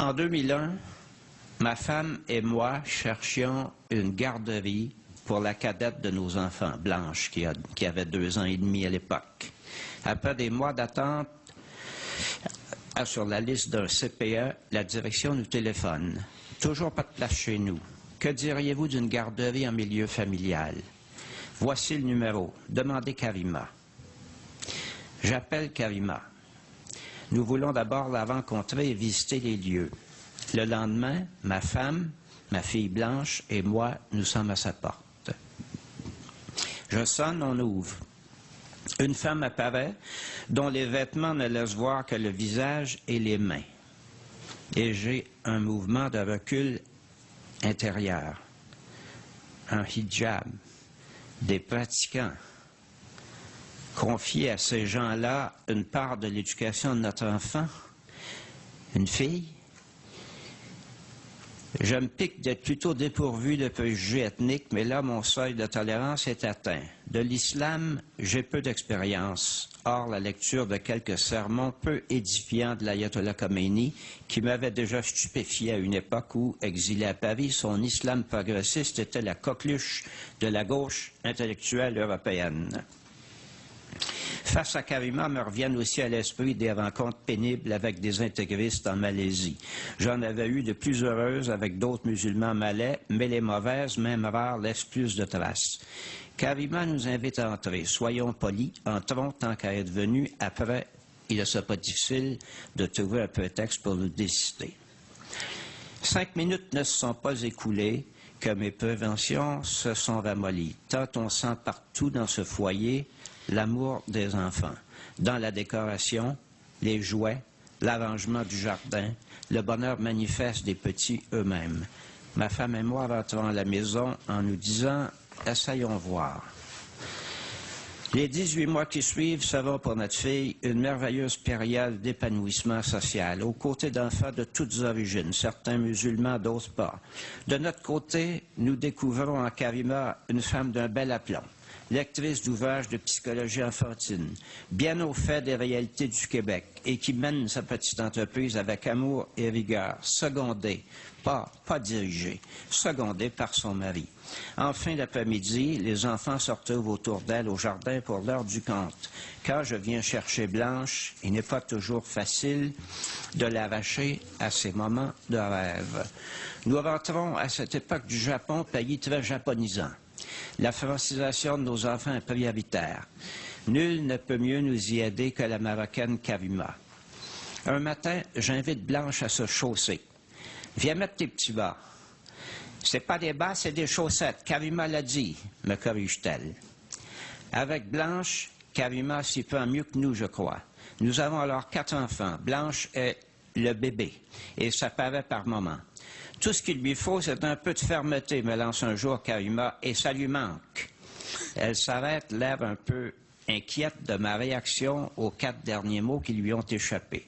En 2001, ma femme et moi cherchions une garderie pour la cadette de nos enfants, Blanche, qui avait 2 ans et demi à l'époque. Après des mois d'attente sur la liste d'un CPE, la direction nous téléphone. Toujours pas de place chez nous. Que diriez-vous d'une garderie en milieu familial? Voici le numéro. Demandez Karima. J'appelle Karima. Nous voulons d'abord la rencontrer et visiter les lieux. Le lendemain, ma femme, ma fille Blanche et moi, nous sommes à sa porte. Je sonne, on ouvre. Une femme apparaît, dont les vêtements ne laissent voir que le visage et les mains. Et j'ai un mouvement de recul intérieur, un hijab, des pratiquants. Confier à ces gens-là une part de l'éducation de notre enfant, une fille. Je me pique d'être plutôt dépourvu de préjugés ethniques, mais là, mon seuil de tolérance est atteint. De l'islam, j'ai peu d'expérience. Or, la lecture de quelques sermons peu édifiants de l'ayatollah Khomeini, qui m'avait déjà stupéfié à une époque où, exilé à Paris, son islam progressiste était la coqueluche de la gauche intellectuelle européenne. Face à Karima, me reviennent aussi à l'esprit des rencontres pénibles avec des intégristes en Malaisie. J'en avais eu de plus heureuses avec d'autres musulmans malais, mais les mauvaises, même rares, laissent plus de traces. Karima nous invite à entrer. Soyons polis, entrons tant qu'à être venus. Après, il ne sera pas difficile de trouver un prétexte pour nous décider. 5 minutes ne se sont pas écoulées que mes préventions se sont ramollies. Tant on sent partout dans ce foyer l'amour des enfants, dans la décoration, les jouets, l'arrangement du jardin, le bonheur manifeste des petits eux-mêmes. Ma femme et moi rentrons à la maison en nous disant « essayons voir ». Les 18 mois qui suivent seront pour notre fille une merveilleuse période d'épanouissement social, aux côtés d'enfants de toutes origines, certains musulmans, d'autres pas. De notre côté, nous découvrons en Karima une femme d'un bel aplomb, lectrice d'ouvrages de psychologie enfantine, bien au fait des réalités du Québec et qui mène sa petite entreprise avec amour et rigueur, secondée, pas dirigée, secondée par son mari. En fin d'après-midi, les enfants se retrouvent autour d'elle au jardin pour l'heure du conte. Quand je viens chercher Blanche, il n'est pas toujours facile de l'arracher à ces moments de rêve. Nous rentrons à cette époque du Japon, pays très japonisant. La francisation de nos enfants est prioritaire. Nul ne peut mieux nous y aider que la Marocaine Karima. Un matin, j'invite Blanche à se chausser. « Viens mettre tes petits bas. »« C'est pas des bas, c'est des chaussettes. Karima l'a dit, » me corrige-t-elle. Avec Blanche, Karima s'y prend mieux que nous, je crois. Nous avons alors 4 enfants. Blanche est le bébé, et ça paraît par moments. Tout ce qu'il lui faut, c'est un peu de fermeté, me lance un jour Karima, et ça lui manque. Elle s'arrête, l'air un peu inquiète de ma réaction aux 4 derniers mots qui lui ont échappé.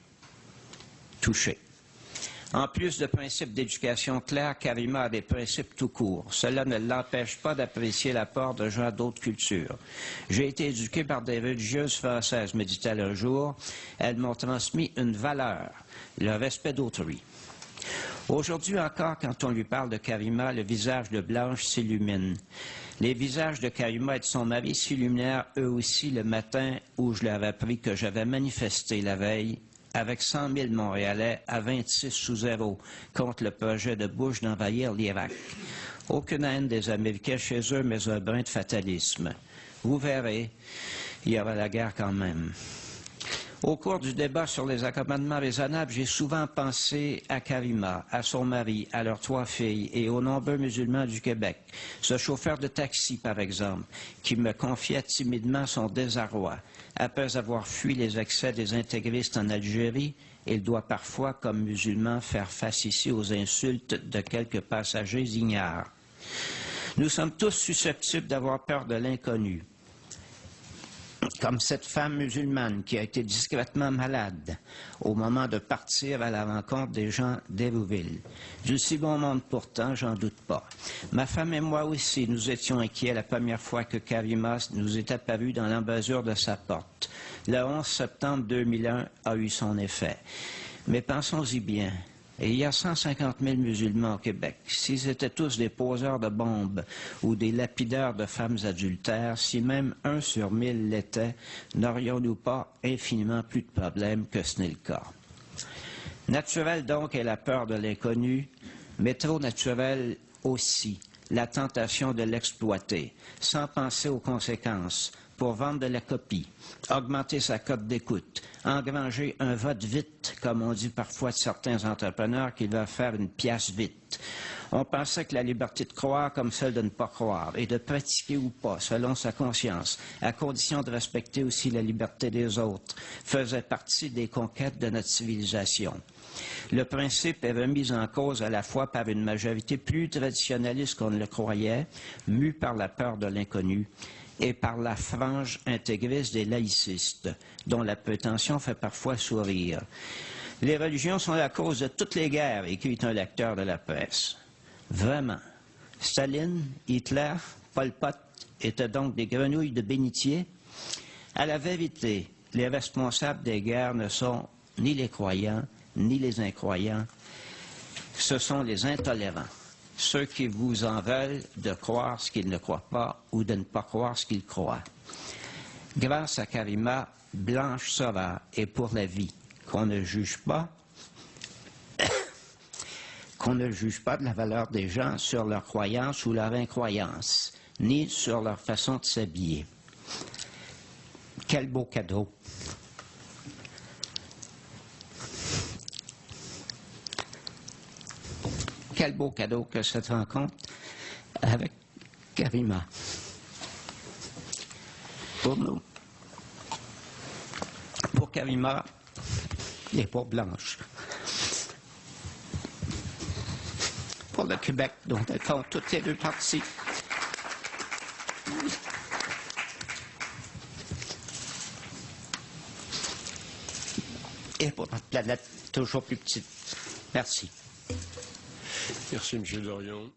Touché. En plus de principes d'éducation clairs, Karima a des principes tout court. Cela ne l'empêche pas d'apprécier l'apport de gens d'autres cultures. J'ai été éduqué par des religieuses françaises, me dit-elle un jour. Elles m'ont transmis une valeur, le respect d'autrui. Aujourd'hui encore, quand on lui parle de Karima, le visage de Blanche s'illumine. Les visages de Karima et de son mari s'illuminèrent eux aussi le matin où je leur ai appris que j'avais manifesté la veille avec 100 000 Montréalais à 26-0 contre le projet de Bush d'envahir l'Irak. Aucune haine des Américains chez eux, mais un brin de fatalisme. Vous verrez, il y aura la guerre quand même. Au cours du débat sur les accommodements raisonnables, j'ai souvent pensé à Karima, à son mari, à leurs 3 filles et aux nombreux musulmans du Québec. Ce chauffeur de taxi, par exemple, qui me confiait timidement son désarroi. Après avoir fui les excès des intégristes en Algérie, il doit parfois, comme musulman, faire face ici aux insultes de quelques passagers ignares. Nous sommes tous susceptibles d'avoir peur de l'inconnu. Comme cette femme musulmane qui a été discrètement malade au moment de partir à la rencontre des gens d'Hérouville. Du si bon monde pourtant, j'en doute pas. Ma femme et moi aussi, nous étions inquiets la première fois que Karima nous est apparue dans l'embrasure de sa porte. Le 11 septembre 2001 a eu son effet. Mais pensons-y bien, Et il y a 150 000 musulmans au Québec. S'ils étaient tous des poseurs de bombes ou des lapideurs de femmes adultères, si même 1 sur 1000 l'était, n'aurions-nous pas infiniment plus de problèmes que ce n'est le cas? Naturel donc est la peur de l'inconnu, mais trop naturel aussi la tentation de l'exploiter, sans penser aux conséquences, pour vendre de la copie, augmenter sa cote d'écoute, engranger un vote vite, comme on dit parfois de certains entrepreneurs qui veulent faire une pièce vite. On pensait que la liberté de croire comme celle de ne pas croire et de pratiquer ou pas, selon sa conscience, à condition de respecter aussi la liberté des autres, faisait partie des conquêtes de notre civilisation. Le principe est remis en cause à la fois par une majorité plus traditionnaliste qu'on ne le croyait, mue par la peur de l'inconnu, et par la frange intégriste des laïcistes, dont la prétention fait parfois sourire. Les religions sont la cause de toutes les guerres, écrit un lecteur de la presse. Vraiment. Staline, Hitler, Pol Pot étaient donc des grenouilles de bénitier. À la vérité, les responsables des guerres ne sont ni les croyants, ni les incroyants. Ce sont les intolérants. Ceux qui vous en veulent de croire ce qu'ils ne croient pas ou de ne pas croire ce qu'ils croient. Grâce à Karima, Blanche Sora est pour la vie, qu'on ne juge pas, de la valeur des gens sur leur croyance ou leur incroyance, ni sur leur façon de s'habiller. Quel beau cadeau! Quel beau cadeau que cette rencontre avec Karima. Pour nous. Pour Karima et pour Blanche. Pour le Québec, dont elles font toutes les deux parties. Et pour notre planète toujours plus petite. Merci. Merci, M. Dorion.